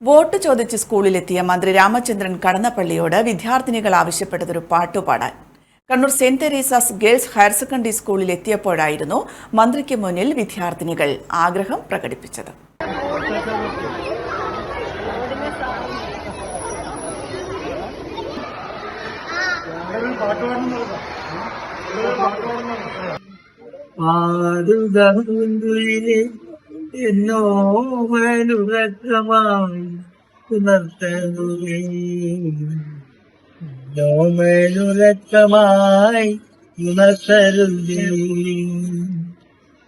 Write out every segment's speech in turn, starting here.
Vote ചോദിച്ച് സ്കൂളിലെത്തിയ മന്ത്രി രാമചന്ദ്രൻ കടന്നപ്പള്ളിയോട് വിദ്യാർത്ഥിനികൾ ആവശ്യപ്പെട്ടതൊരു പാട്ടുപാടാൻ. Kannur saint Theresa's girls higher secondary സ്കൂളിൽ എത്തിയപ്പോഴായിരുന്നു മന്ത്രിക്ക് മുന്നിൽ വിദ്യാർത്ഥിനികൾ ആഗ്രഹം പ്രകടിപ്പിച്ചത്. എന്നോ മേലുറക്കമായി ഉണർത്തരുതേ, എന്നോ മേലുറക്കമായി ഉണർത്തരുതേ.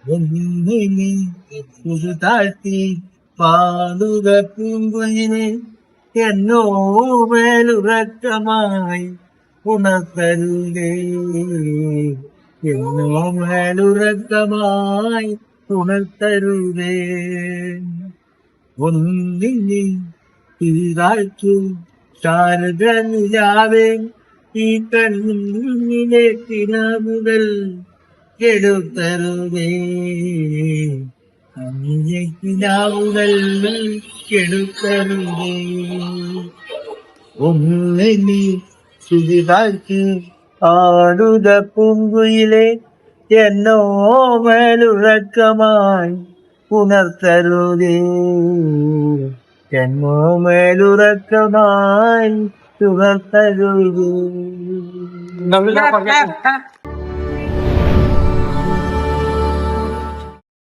ഒന്നിനി പുതു താഴ്ത്തി പാടുക പൂങ്കുയിനെ, എന്നോ മേലുറക്കമായി ഉണർത്തരുതേ, എന്നോ മേലുറക്കമായി ഉണർത്തരുതേ. ഒന്നിനി തീരാഴ്ച ശാരദ നിലാവേ, ഈ കണ്ണിലെ കിനാവുകൾ കെടുത്തരുതേ, അന്നിലെ കിനാവുകൾ കെടുത്തരുതേ. ഒന്നിനി തീരാഴ്ച ആടുക പൂങ്കുയിലെ, എന്നോ മേലുറക്കമായി ഉണർത്തരുതേ, എന്നോ മേലുറക്കമായി ഉണർത്തരുതേ.